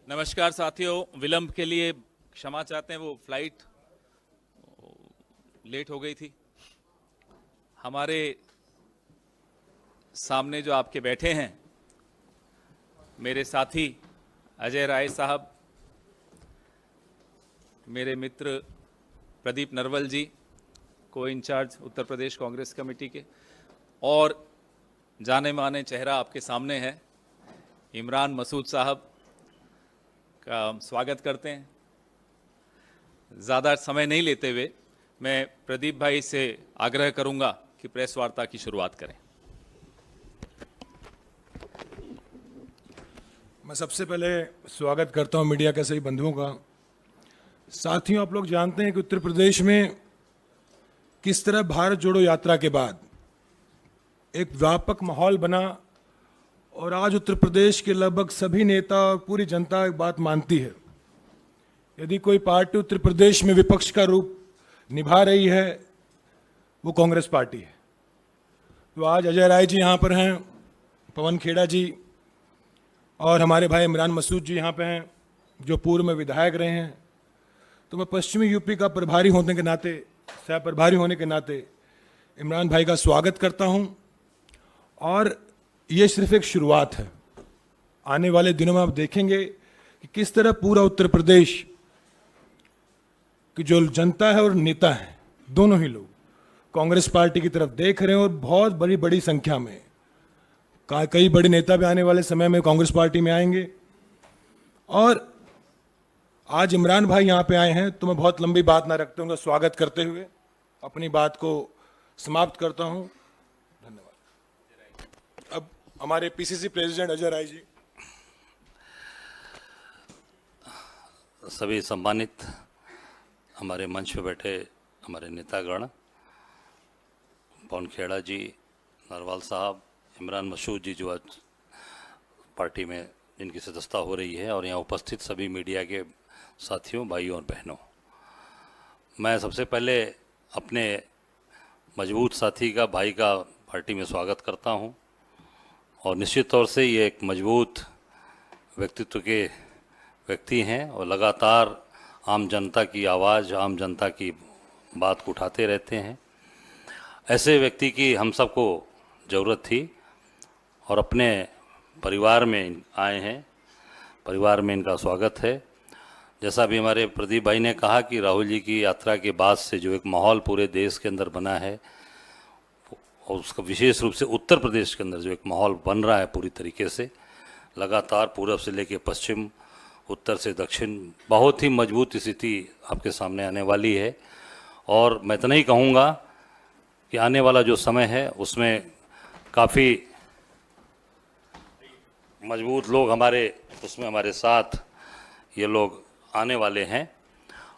नमस्कार साथियों, विलंब के लिए क्षमा चाहते हैं। वो फ्लाइट लेट हो गई थी। हमारे सामने जो आपके बैठे हैं मेरे साथी अजय राय साहब, मेरे मित्र प्रदीप नरवल जी, को इंचार्ज उत्तर प्रदेश कांग्रेस कमेटी के, और जाने माने चेहरा आपके सामने है इमरान मसूद साहब का स्वागत करते हैं। ज़्यादा समय नहीं लेते हुए मैं प्रदीप भाई से आग्रह करूंगा कि प्रेस वार्ता की शुरुआत करें। मैं सबसे पहले स्वागत करता हूं मीडिया के सभी बंधुओं का। साथियों, आप लोग जानते हैं कि उत्तर प्रदेश में किस तरह भारत जोड़ो यात्रा के बाद एक व्यापक माहौल बना और आज उत्तर प्रदेश के लगभग सभी नेता और पूरी जनता एक बात मानती है, यदि कोई पार्टी उत्तर प्रदेश में विपक्ष का रूप निभा रही है वो कांग्रेस पार्टी है। तो आज अजय राय जी यहाँ पर हैं, पवन खेड़ा जी और हमारे भाई इमरान मसूद जी यहाँ पे हैं जो पूर्व में विधायक रहे हैं। तो मैं पश्चिमी यूपी का प्रभारी होने के नाते, सह प्रभारी होने के नाते इमरान भाई का स्वागत करता हूँ। और ये सिर्फ एक शुरुआत है। आने वाले दिनों में आप देखेंगे कि किस तरह पूरा उत्तर प्रदेश की जो जनता है और नेता है, दोनों ही लोग कांग्रेस पार्टी की तरफ देख रहे हैं और बहुत बड़ी बड़ी संख्या में कई बड़े नेता भी आने वाले समय में कांग्रेस पार्टी में आएंगे। और आज इमरान भाई यहाँ पे आए हैं तो मैं बहुत लंबी बात ना रखते हुए स्वागत करते हुए अपनी बात को समाप्त करता हूँ। धन्यवाद। अब हमारे पीसीसी प्रेसिडेंट अजय राय जी। सभी सम्मानित हमारे मंच पे बैठे हमारे नेतागण, पवन खेड़ा जी, नरवाल साहब, इमरान मसूद जी जो आज पार्टी में जिनकी सदस्यता हो रही है, और यहाँ उपस्थित सभी मीडिया के साथियों, भाइयों और बहनों, मैं सबसे पहले अपने मजबूत साथी का, भाई का पार्टी में स्वागत करता हूँ। और निश्चित तौर से ये एक मजबूत व्यक्तित्व के व्यक्ति हैं और लगातार आम जनता की आवाज़, आम जनता की बात को उठाते रहते हैं। ऐसे व्यक्ति की हम सबको ज़रूरत थी और अपने परिवार में आए हैं, परिवार में इनका स्वागत है। जैसा भी हमारे प्रदीप भाई ने कहा कि राहुल जी की यात्रा के बाद से जो एक माहौल पूरे देश के अंदर बना है, और उसका विशेष रूप से उत्तर प्रदेश के अंदर जो एक माहौल बन रहा है पूरी तरीके से, लगातार पूर्व से लेकर पश्चिम, उत्तर से दक्षिण, बहुत ही मजबूत स्थिति आपके सामने आने वाली है। और मैं इतना ही कहूँगा कि आने वाला जो समय है उसमें काफ़ी मजबूत लोग हमारे साथ ये लोग आने वाले हैं,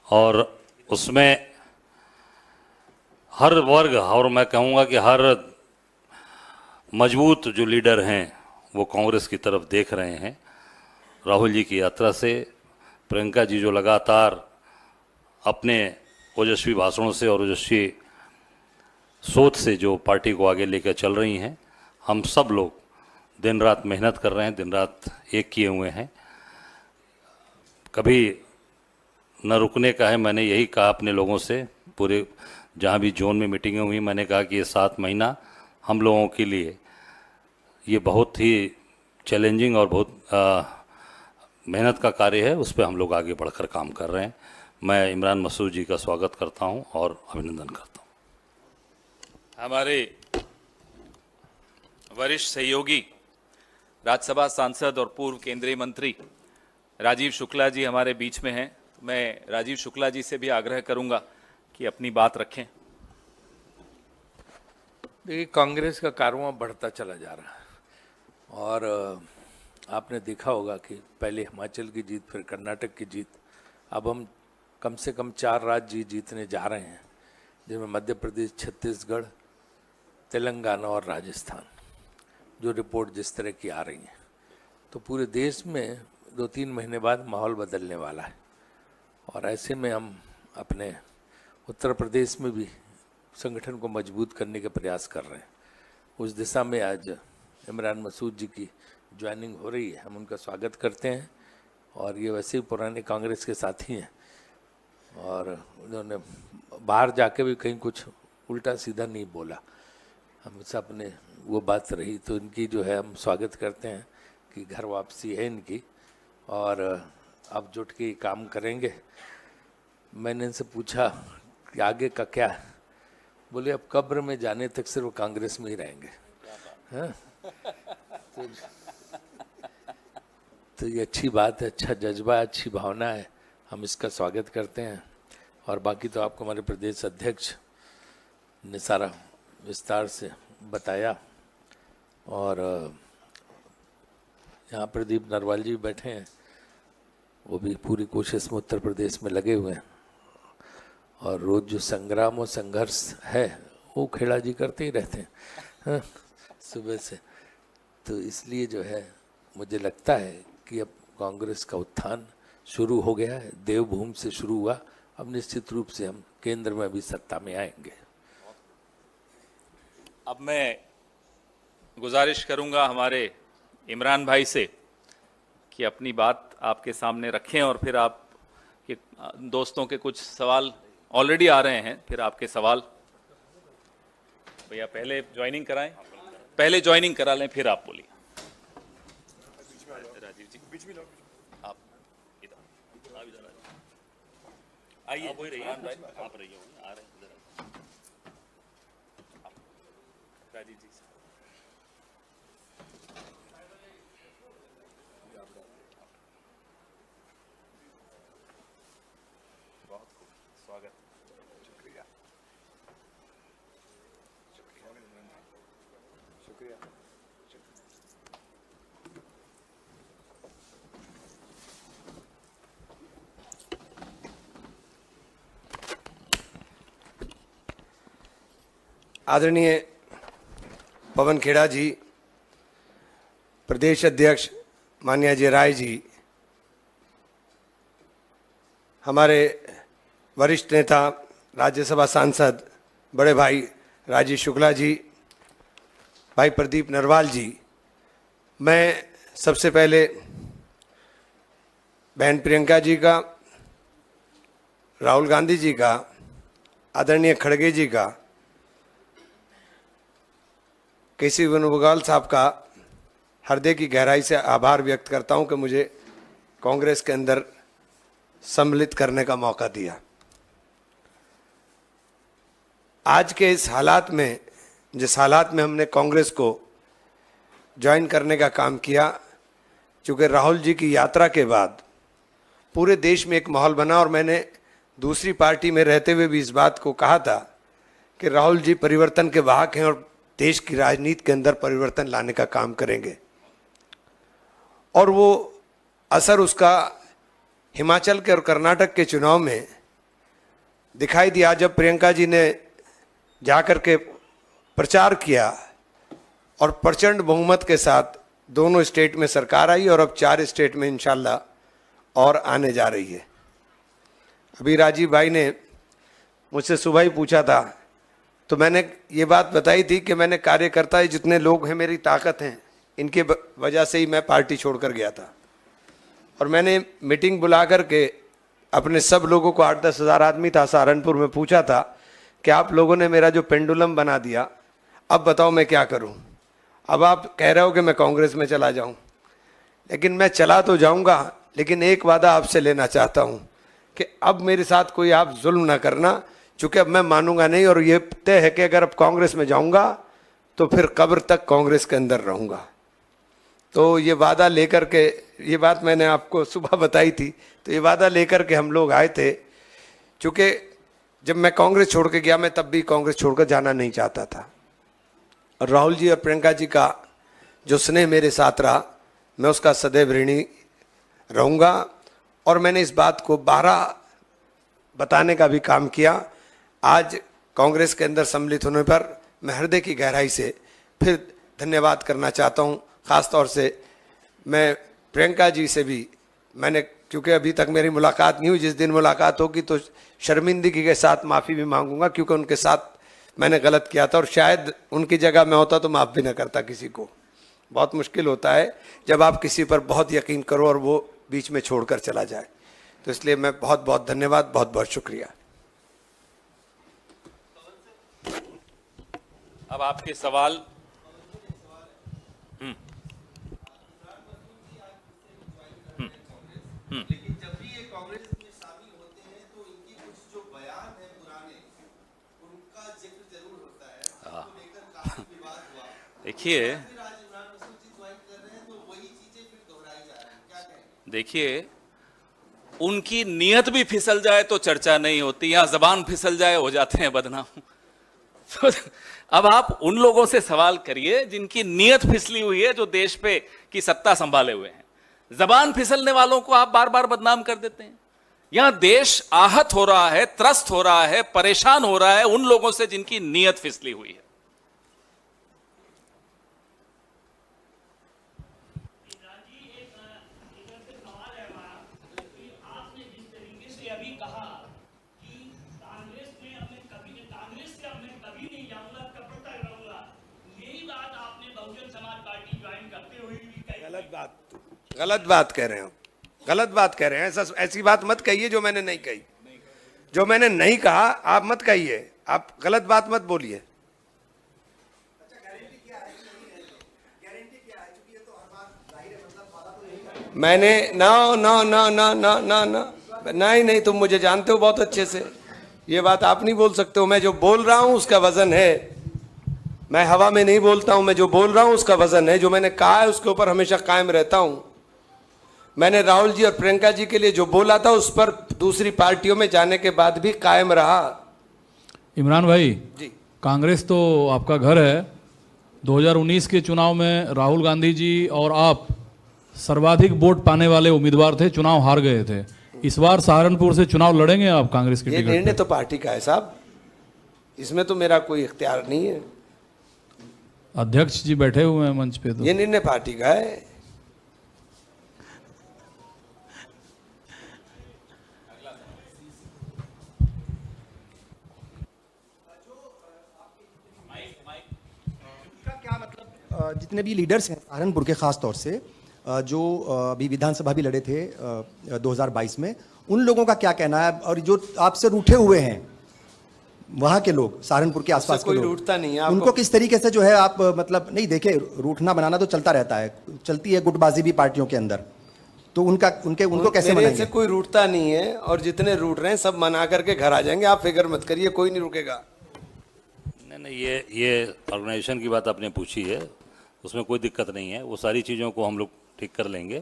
और उसमें हर वर्ग, और मैं कहूँगा कि हर मजबूत जो लीडर हैं वो कांग्रेस की तरफ देख रहे हैं। राहुल जी की यात्रा से, प्रियंका जी जो लगातार अपने ओजस्वी भाषणों से और ओजस्वी सोच से जो पार्टी को आगे लेकर चल रही हैं, हम सब लोग दिन रात मेहनत कर रहे हैं, दिन रात एक किए हुए हैं, कभी न रुकने का है। मैंने यही कहा अपने लोगों से, पूरे जहाँ भी जोन में मीटिंगें हुई, मैंने कहा कि ये 7 महीना हम लोगों के लिए ये बहुत ही चैलेंजिंग और बहुत मेहनत का कार्य है, उस पर हम लोग आगे बढ़कर काम कर रहे हैं। मैं इमरान मसूद जी का स्वागत करता हूं और अभिनंदन करता हूं। हमारे वरिष्ठ सहयोगी राज्यसभा सांसद और पूर्व केंद्रीय मंत्री राजीव शुक्ला जी हमारे बीच में हैं। मैं राजीव शुक्ला जी से भी आग्रह करूंगा कि अपनी बात रखें। देखिए, कांग्रेस का कारवां बढ़ता चला जा रहा है और आपने देखा होगा कि पहले हिमाचल की जीत, फिर कर्नाटक की जीत, अब हम कम से कम 4 राज्य जीतने जा रहे हैं, जिनमें मध्य प्रदेश, छत्तीसगढ़, तेलंगाना और राजस्थान, जो रिपोर्ट जिस तरह की आ रही है। तो पूरे देश में 2-3 महीने बाद माहौल बदलने वाला है, और ऐसे में हम अपने उत्तर प्रदेश में भी संगठन को मजबूत करने के प्रयास कर रहे हैं। उस दिशा में आज इमरान मसूद जी की ज्वाइनिंग हो रही है, हम उनका स्वागत करते हैं। और ये वैसे ही पुराने कांग्रेस के साथी हैं और उन्होंने बाहर जाके भी कहीं कुछ उल्टा सीधा नहीं बोला, हम सब ने वो बात रही। तो इनकी जो है हम स्वागत करते हैं कि घर वापसी है इनकी और अब जुट के काम करेंगे। मैंने इनसे पूछा कि आगे का क्या है, बोले अब कब्र में जाने तक सिर्फ कांग्रेस में ही रहेंगे। हाँ? तो ये अच्छी बात है, अच्छा जज्बा, अच्छी भावना है, हम इसका स्वागत करते हैं। और बाकी तो आपको हमारे प्रदेश अध्यक्ष ने सारा विस्तार से बताया। और यहाँ प्रदीप नरवाल जी बैठे हैं, वो भी पूरी कोशिश में उत्तर प्रदेश में लगे हुए हैं और रोज जो संग्राम और संघर्ष है वो खेड़ा जी करते ही रहते हैं। हाँ, सुबह से। तो इसलिए जो है मुझे लगता है कि अब कांग्रेस का उत्थान शुरू हो गया है, देवभूमि से शुरू हुआ, अब निश्चित रूप से हम केंद्र में भी सत्ता में आएंगे। अब मैं गुजारिश करूंगा हमारे इमरान भाई से कि अपनी बात आपके सामने रखें और फिर आप के दोस्तों के कुछ सवाल ऑलरेडी आ रहे हैं, फिर आपके सवाल। भैया पहले ज्वाइनिंग कराएं, पहले ज्वाइनिंग करा लें फिर आप बोलिए। राजीव जी आप इधर आप इधर आइए, आप रहिए, आप रहिए, आ रहे हैं इधर। राजीव जी बहुत खूब, स्वागत। शुक्रिया, शुक्रिया। आदरणीय पवन खेड़ा जी, प्रदेश अध्यक्ष मान्य अजय राय जी, हमारे वरिष्ठ नेता राज्यसभा सांसद बड़े भाई राजीव शुक्ला जी, भाई प्रदीप नरवाल जी, मैं सबसे पहले बहन प्रियंका जी का, राहुल गांधी जी का, आदरणीय खड़गे जी का, केसी वेणुगोपाल साहब का हृदय की गहराई से आभार व्यक्त करता हूं कि मुझे कांग्रेस के अंदर सम्मिलित करने का मौका दिया। आज के इस हालात में, जिस हालात में हमने कांग्रेस को ज्वाइन करने का काम किया, चूँकि राहुल जी की यात्रा के बाद पूरे देश में एक माहौल बना और मैंने दूसरी पार्टी में रहते हुए भी इस बात को कहा था कि राहुल जी परिवर्तन के वाहक हैं और देश की राजनीति के अंदर परिवर्तन लाने का काम करेंगे। और वो असर उसका हिमाचल के और कर्नाटक के चुनाव में दिखाई दिया, जब प्रियंका जी ने जाकर के प्रचार किया और प्रचंड बहुमत के साथ दोनों स्टेट में सरकार आई और अब 4 स्टेट में इंशाल्लाह और आने जा रही है। अभी राजीव भाई ने मुझसे सुबह ही पूछा था, तो मैंने ये बात बताई थी कि मैंने कार्यकर्ता जितने लोग हैं, मेरी ताकत हैं, इनके वजह से ही मैं पार्टी छोड़कर गया था। और मैंने मीटिंग बुला करके अपने सब लोगों को, 8-10 हज़ार आदमी था सहारनपुर में, पूछा था कि आप लोगों ने मेरा जो पेंडुलम बना दिया, अब बताओ मैं क्या करूं। अब आप कह रहे हो कि मैं कांग्रेस में चला जाऊं, लेकिन मैं चला तो जाऊंगा, लेकिन एक वादा आपसे लेना चाहता हूं कि अब मेरे साथ कोई आप जुल्म ना करना, चूँकि अब मैं मानूंगा नहीं और ये तय है कि अगर अब कांग्रेस में जाऊंगा तो फिर कब्र तक कांग्रेस के अंदर रहूंगा। तो ये वादा लेकर के, ये बात मैंने आपको सुबह बताई थी, तो ये वादा लेकर के हम लोग आए थे। चूँकि जब मैं कांग्रेस छोड़ के गया, मैं तब भी कांग्रेस छोड़कर जाना नहीं चाहता था। और राहुल जी और प्रियंका जी का जो स्नेह मेरे साथ रहा, मैं उसका सदैव ऋणी रहूँगा। और मैंने इस बात को 12 बताने का भी काम किया। आज कांग्रेस के अंदर सम्मिलित होने पर मैं हृदय की गहराई से फिर धन्यवाद करना चाहता हूं। ख़ास तौर से मैं प्रियंका जी से भी, मैंने क्योंकि अभी तक मेरी मुलाकात नहीं हुई, जिस दिन मुलाकात होगी तो शर्मिंदगी के साथ माफ़ी भी मांगूंगा, क्योंकि उनके साथ मैंने गलत किया था और शायद उनकी जगह मैं होता तो माफ़ भी ना करता किसी को। बहुत मुश्किल होता है जब आप किसी पर बहुत यकीन करो और वो बीच में छोड़कर चला जाए। तो इसलिए मैं बहुत बहुत धन्यवाद, बहुत बहुत शुक्रिया। अब आपके सवाल। लेकिन जब भी ये कांग्रेस में शामिल होते हैं तो इनकी कुछ जो बयान है पुराने, उनका जिक्र जरूर होता है, उसको लेकर काफी विवाद हुआ। देखिए फिर आज इमरान मसूद जी ज्वाइन कर रहे हैं तो वही चीजें फिर दोहराई जा रही हैं, क्या कहेंगे? देखिए, उनकी नीयत भी फिसल जाए तो चर्चा नहीं होती, यहां जबान फिसल जाए हो जाते हैं बदनाम। तो अब आप उन लोगों से सवाल करिए जिनकी नीयत फिसली हुई है, जो देश पे की सत्ता संभाले हुए हैं। जबान फिसलने वालों को आप बार बार बदनाम कर देते हैं। यहां देश आहत हो रहा है, त्रस्त हो रहा है, परेशान हो रहा है उन लोगों से जिनकी नीयत फिसली हुई है। गलत बात कह रहे हो, गलत बात कह रहे हैं। ऐसी बात मत कहिए जो मैंने नहीं कही। जो मैंने नहीं कहा आप मत कहिए, आप गलत बात मत बोलिए। मैंने ना ना ना ना ना ना ना नहीं नहीं, तुम मुझे जानते हो बहुत अच्छे से, ये बात आप नहीं बोल सकते हो। मैं जो बोल रहा हूं उसका वजन है, मैं हवा में नहीं बोलता हूं। मैं जो बोल रहा हूं उसका वजन है, जो मैंने कहा है उसके ऊपर हमेशा कायम रहता हूं। मैंने राहुल जी और प्रियंका जी के लिए जो बोला था उस पर दूसरी पार्टियों में जाने के बाद भी कायम रहा। इमरान भाई जी, कांग्रेस तो आपका घर है। 2019 के चुनाव में राहुल गांधी जी और आप सर्वाधिक वोट पाने वाले उम्मीदवार थे, चुनाव हार गए थे। इस बार सहारनपुर से चुनाव लड़ेंगे आप कांग्रेस के ये टिकट निर्णय पे? तो पार्टी का है साहब, इसमें तो मेरा कोई इख्तियार नहीं है। अध्यक्ष जी बैठे हुए हैं मंच पे। तो ये निर्णय पार्टी का है। जितने भी लीडर्स हैं सहारनपुर के खास तौर से जो अभी विधानसभा भी लड़े थे 2022 में, उन लोगों का क्या कहना है? और जो आपसे रूठे हुए हैं वहाँ के लोग, सहारनपुर के आसपास के कोई लोग, रूठता नहीं है। उनको किस तरीके से जो है आप मतलब नहीं देखे, रूठना बनाना तो चलता रहता है, चलती है गुटबाजी भी पार्टियों के अंदर, तो उनको कैसे मेरे से मनाएंगे? कोई रूठता नहीं है, और जितने रूठ रहे हैं सब मना करके घर आ जाएंगे, आप फिक्र मत करिए, कोई नहीं रुकेगा। नहीं, ये ऑर्गेनाइजेशन की बात आपने पूछी है, उसमें कोई दिक्कत नहीं है। वो सारी चीज़ों को हम लोग ठीक कर लेंगे।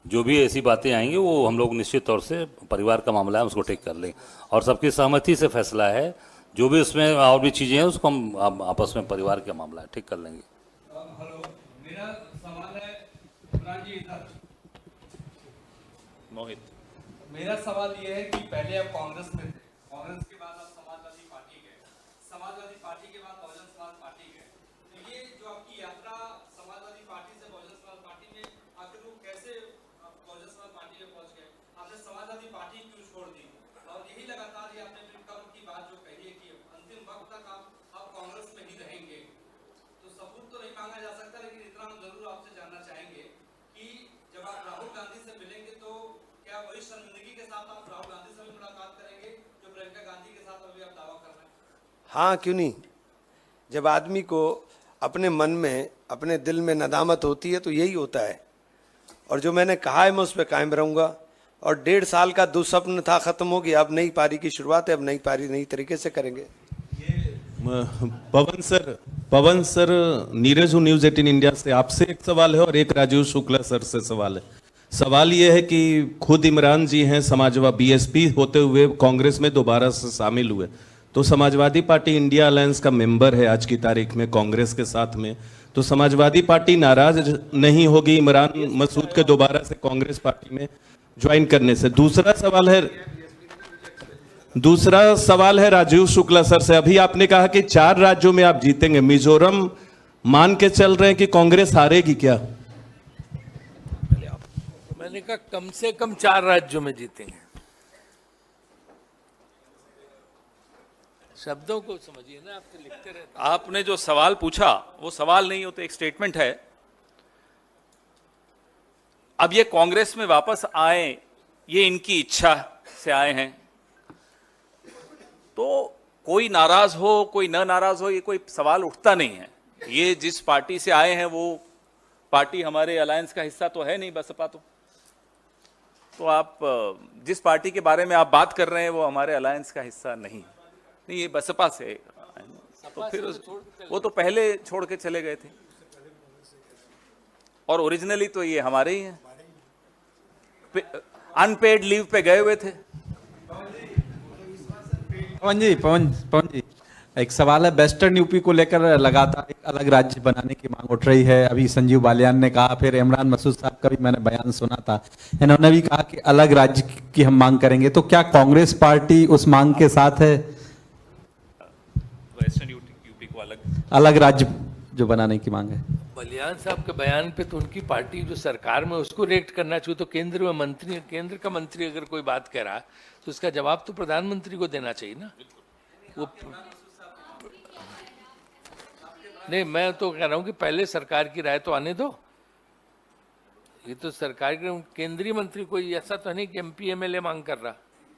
जो भी ऐसी बातें आएंगी वो हम लोग निश्चित तौर से, परिवार का मामला है, उसको ठीक कर लेंगे और सबकी सहमति से फैसला है। जो भी उसमें और भी चीज़ें हैं उसको हम आपस में, परिवार का मामला है, ठीक कर लेंगे। हेलो, मेरा सवाल है इमरान जी इधर। मोहित, मेरा सवाल ये है कि पहले आप कांग्रेस में थे, कांग्रेस के बाद आप समाजवादी पार्टी गए, समाजवादी पार्टी के बाद बहुजन समाज पार्टी गए। तो ये जो आपकी यात्रा समाजवादी पार्टी से बहुजन समाज पार्टी में, आखिर वो कैसे बहुजन समाज पार्टी में पहुंच गए? आपने समाजवादी पार्टी क्यों छोड़ दी? और यही लगातार ये आपने कब की बात जो कही है कि अंतिम वक्त तक आप कांग्रेस में ही रहेंगे। तो सबूत तो नहीं मांगा जा सकता, लेकिन इतना हम जरूर आपसे जानना चाहेंगे कि जब आप राहुल गांधी से मिलेंगे तो क्या वही शर्मिंदगी के साथ आप राहुल गांधी से भी मुलाकात करेंगे जो प्रियंका गांधी के साथ अभी आप दावा कर रहे हैं? हाँ, क्यों नहीं। जब आदमी को अपने मन में, अपने दिल में नदामत होती है तो यही होता है, और जो मैंने कहा है मैं उस पर कायम रहूंगा। और 1.5 साल का दुस्वप्न था, खत्म हो गया। अब नई पारी की शुरुआत है, अब नई पारी नई तरीके से करेंगे। पवन सर, नीरज हूँ न्यूज 18 इंडिया से। आपसे एक सवाल है और एक राजीव शुक्ला सर से सवाल है। सवाल ये है कि खुद इमरान जी हैं समाजवादी बीएसपी होते हुए कांग्रेस में दोबारा से शामिल हुए, तो समाजवादी पार्टी इंडिया अलायंस का मेंबर है आज की तारीख में कांग्रेस के साथ में, तो समाजवादी पार्टी नाराज नहीं होगी इमरान मसूद के दोबारा से कांग्रेस पार्टी में ज्वाइन करने से? दूसरा सवाल है राजीव शुक्ला सर से। अभी आपने कहा कि 4 राज्यों में आप जीतेंगे, मिजोरम मान के चल रहे हैं कि कांग्रेस हारेगी क्या? मैंने कहा कम से कम 4 राज्यों में जीतेंगे। शब्दों को समझिए ना, आप तो लिखते रहते। आपने जो सवाल पूछा वो सवाल नहीं होते, एक स्टेटमेंट है। अब ये कांग्रेस में वापस आए, ये इनकी इच्छा से आए हैं, तो कोई नाराज हो कोई न नाराज हो ये कोई सवाल उठता नहीं है। ये जिस पार्टी से आए हैं वो पार्टी हमारे अलायंस का हिस्सा तो है नहीं, बसपा तो आप जिस पार्टी के बारे में आप बात कर रहे हैं वो हमारे अलायंस का हिस्सा नहीं, ये बसपा से, तो फिर वो तो पहले छोड़ के चले गए थे, और ओरिजिनली तो ये हमारे ही हैं, अनपेड लीव पे गए हुए थे। पवन जी एक सवाल है, वेस्टर्न यूपी को लेकर लगातार एक अलग राज्य बनाने की मांग उठ रही है। अभी संजीव बालियान ने कहा, फिर इमरान मसूद साहब का भी मैंने बयान सुना था, इन्होंने भी कहा कि अलग राज्य की हम मांग करेंगे। तो क्या कांग्रेस पार्टी उस मांग के साथ है? वेस्टर्न यूपी को अलग राज्य जो बनाने की मांग है। बलियान साहब के बयान पे तो उनकी पार्टी जो सरकार में उसको रिएक्ट करना चाहिए। तो केंद्र का मंत्री अगर कोई बात कह रहा है तो उसका जवाब तो प्रधानमंत्री को देना चाहिए ना। वो नहीं, मैं तो कह रहा हूँ कि पहले सरकार की राय तो आने दो। ये तो सरकार के केंद्रीय मंत्री, कोई ऐसा तो नहीं कि एमपी एमएलए मांग कर रहा,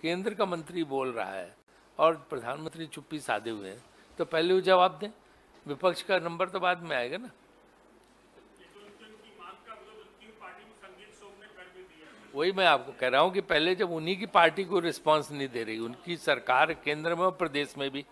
केंद्र का मंत्री बोल रहा है और प्रधानमंत्री चुप्पी साधे हुए हैं, तो पहले वो जवाब दें। विपक्ष का नंबर तो बाद में आएगा ना। वही मैं आपको कह रहा हूँ कि पहले जब उन्हीं की पार्टी को रिस्पांस नहीं दे रही, उनकी सरकार केंद्र में और प्रदेश में भी।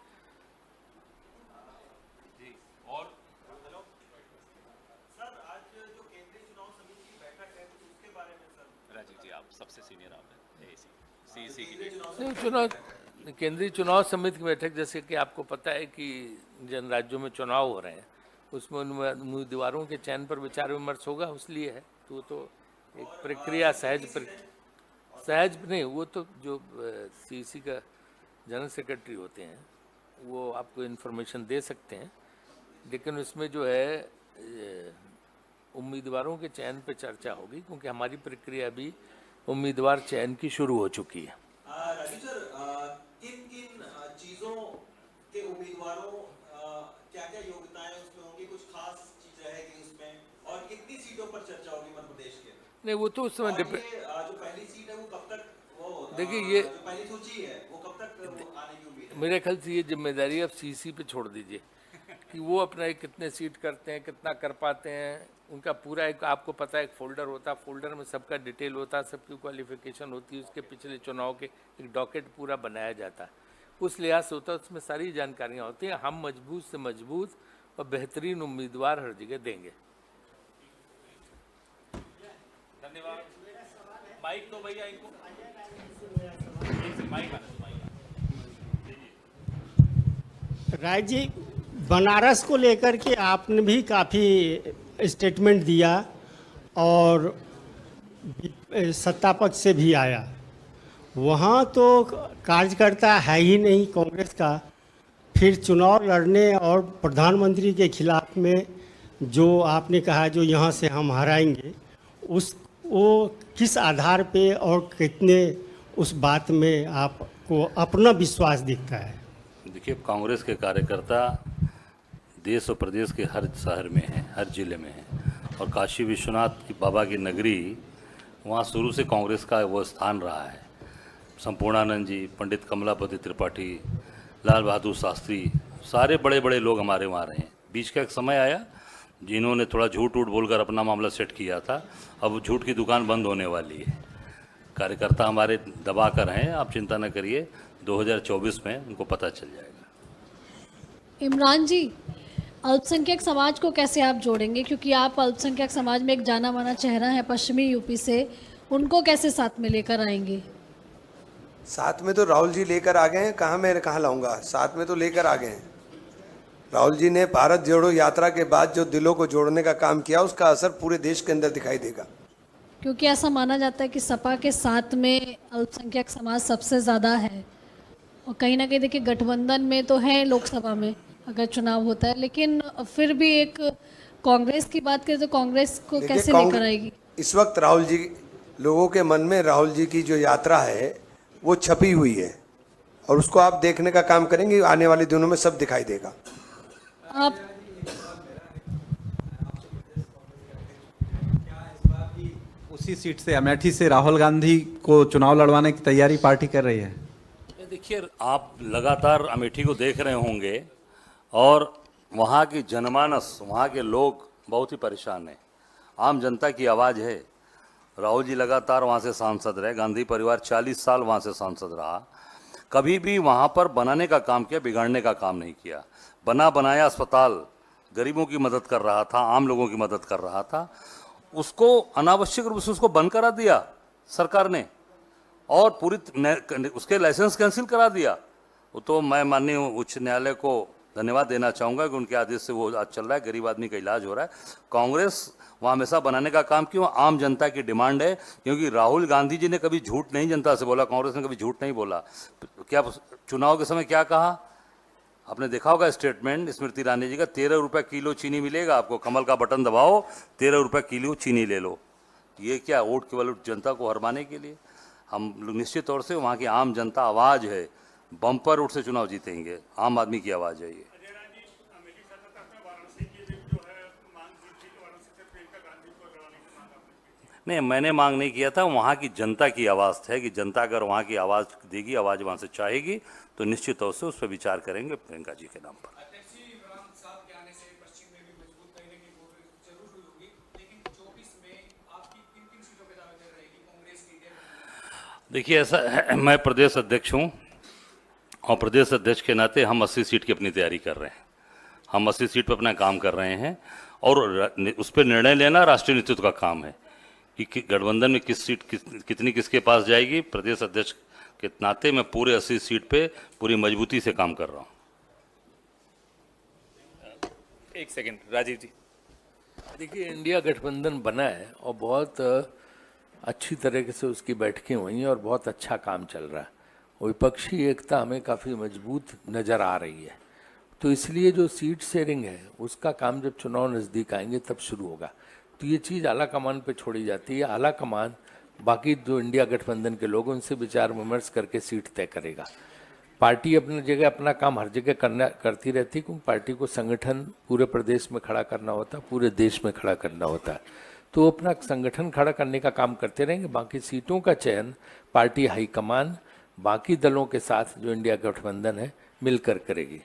केंद्रीय चुनाव समिति की बैठक, जैसे कि आपको पता है कि जिन राज्यों में चुनाव हो रहे हैं उसमें उम्मीदवारों के चयन पर विचार विमर्श होगा, उसलिए है। तो एक प्रक्रिया सहज नहीं, वो तो जो सीसी का जनरल सेक्रेटरी होते हैं वो आपको इन्फॉर्मेशन दे सकते हैं, लेकिन उसमें जो है उम्मीदवारों के चयन पे चर्चा होगी, क्योंकि हमारी प्रक्रिया भी उम्मीदवार चयन की शुरू हो चुकी है। राजू सर, किन चीजों के उम्मीदवारों क्या क्या योग्यताएं उसमें होंगी, कुछ खास चीज रहेगी उसमें, और कितनी सीटों पर चर्चा होगी मध्य प्रदेश के? नहीं, वो तो उस समय जो पहली सीट है वो कब तक, वो देखिए ये जो पहली सूची है वो कब तक आने की उम्मीद है? मेरे ख्याल से ये जिम्मेदारी अब सीसी पे छोड़ दीजिए कि वो अपना एक कितने सीट करते हैं, कितना कर पाते हैं। उनका पूरा एक, आपको पता है, एक फोल्डर होता है, फोल्डर में सबका डिटेल होता है, सबकी क्वालिफिकेशन होती है, उसके पिछले चुनाव के एक डॉकेट पूरा बनाया जाता है, उस लिहाज से होता है, उसमें सारी जानकारियाँ होती हैं। हम मजबूत से मजबूत और बेहतरीन उम्मीदवार हर जगह देंगे। धन्यवाद। माइक दो भैया इनको। राय जी, बनारस को लेकर के आपने भी काफ़ी स्टेटमेंट दिया और सत्ता पक्ष से भी आया, वहाँ तो कार्यकर्ता है ही नहीं कांग्रेस का, फिर चुनाव लड़ने और प्रधानमंत्री के खिलाफ में जो आपने कहा जो यहाँ से हम हराएंगे, वो किस आधार पे और कितने उस बात में आपको अपना विश्वास दिखता है? देखिए, कांग्रेस के कार्यकर्ता देश और प्रदेश के हर शहर में हैं, हर जिले में हैं, और काशी विश्वनाथ की बाबा की नगरी, वहाँ शुरू से कांग्रेस का वो स्थान रहा है। संपूर्णानंद जी, पंडित कमलापति त्रिपाठी, लाल बहादुर शास्त्री, सारे बड़े बड़े लोग हमारे वहाँ रहे हैं। बीच का एक समय आया जिन्होंने थोड़ा झूठ बोलकर अपना मामला सेट किया था, अब झूठ की दुकान बंद होने वाली है। कार्यकर्ता हमारे दबा कर हैं, आप चिंता न करिए, 2024 में उनको पता चल जाएगा। इमरान जी, अल्पसंख्यक समाज को कैसे आप जोड़ेंगे, क्योंकि आप अल्पसंख्यक समाज में एक जाना माना चेहरा है पश्चिमी यूपी से, उनको कैसे साथ में लेकर आएंगे? साथ में तो राहुल जी लेकर आ गए हैं, कहाँ लाऊंगा, साथ में तो लेकर आ गए हैं। राहुल जी ने भारत जोड़ो यात्रा के बाद जो दिलों को जोड़ने का काम किया, उसका असर पूरे देश के अंदर दिखाई देगा। क्योंकि ऐसा माना जाता है कि सपा के साथ में अल्पसंख्यक समाज सबसे ज़्यादा है, और कहीं ना कहीं देखिए गठबंधन में तो है लोकसभा में अगर चुनाव होता है, लेकिन फिर भी एक कांग्रेस की बात करें तो कांग्रेस को कैसे लेकर आएगी? इस वक्त राहुल जी, लोगों के मन में राहुल जी की जो यात्रा है वो छपी हुई है, और उसको आप देखने का काम करेंगे, आने वाले दिनों में सब दिखाई देगा। आप उस उसी सीट से अमेठी से राहुल गांधी को चुनाव लड़वाने की तैयारी पार्टी कर रही है। ये देखिए, आप लगातार अमेठी को देख रहे होंगे और वहाँ की जनमानस, वहाँ के लोग बहुत ही परेशान हैं। आम जनता की आवाज़ है। राहुल जी लगातार वहाँ से सांसद रहे, गांधी परिवार 40 साल वहाँ से सांसद रहा, कभी भी वहाँ पर बनाने का काम किया, बिगाड़ने का काम नहीं किया। बना बनाया अस्पताल गरीबों की मदद कर रहा था, आम लोगों की मदद कर रहा था, उसको अनावश्यक रूप से उसको बंद करा दिया सरकार ने और पूरी उसके लाइसेंस कैंसिल करा दिया। वो तो मैं माननीय उच्च न्यायालय को धन्यवाद देना चाहूँगा कि उनके आदेश से वो आज चल रहा है, गरीब आदमी का इलाज हो रहा है। कांग्रेस वहाँ हमेशा बनाने का काम क्यों, आम जनता की डिमांड है, क्योंकि राहुल गांधी जी ने कभी झूठ नहीं जनता से बोला, कांग्रेस ने कभी झूठ नहीं बोला। क्या चुनाव के समय क्या कहा आपने देखा होगा स्टेटमेंट स्मृति ईरानी जी का, 13 रुपये किलो चीनी मिलेगा आपको, कमल का बटन दबाओ 13 रुपये किलो चीनी ले लो। ये क्या वोट केवल जनता को हरमाने के लिए? हम लोग निश्चित तौर से वहाँ की आम जनता आवाज़ है, बम्पर वोट से चुनाव जीतेंगे, आम आदमी की आवाज़ है ये। नहीं, मैंने मांग नहीं किया था, वहाँ की जनता की आवाज़ है कि जनता अगर वहाँ की आवाज़ देगी, आवाज़ वहाँ से चाहेगी तो निश्चित तौर से उस पर विचार करेंगे प्रियंका जी के नाम पर। देखिए ऐसा है, मैं प्रदेश अध्यक्ष हूँ और प्रदेश अध्यक्ष के नाते हम 80 सीट की अपनी तैयारी कर रहे हैं। हम 80 सीट पर अपना काम कर रहे हैं और उस पर निर्णय लेना राष्ट्रीय नेतृत्व का काम है कि गठबंधन में किस सीट कितनी किसके पास जाएगी। प्रदेश अध्यक्ष के नाते मैं पूरे 80 सीट पे पूरी मजबूती से काम कर रहा हूँ। एक सेकंड राजीव जी। देखिए, इंडिया गठबंधन बना है और बहुत अच्छी तरीके से उसकी बैठकें हुई हैं और बहुत अच्छा काम चल रहा है। विपक्षी एकता हमें काफ़ी मजबूत नज़र आ रही है, तो इसलिए जो सीट शेयरिंग है उसका काम जब चुनाव नज़दीक आएंगे तब शुरू होगा। तो ये चीज़ आला कमान पे छोड़ी जाती है। आला कमान बाकी जो इंडिया गठबंधन के लोग उनसे विचार विमर्श करके सीट तय करेगा। पार्टी अपनी जगह अपना काम हर जगह करती रहती है, क्योंकि पार्टी को संगठन पूरे प्रदेश में खड़ा करना होता है, पूरे देश में खड़ा करना होता है। तो अपना संगठन खड़ा करने का काम करते रहेंगे। बाकी सीटों का चयन पार्टी हाईकमान बाकी दलों के साथ जो इंडिया गठबंधन है मिलकर करेगी।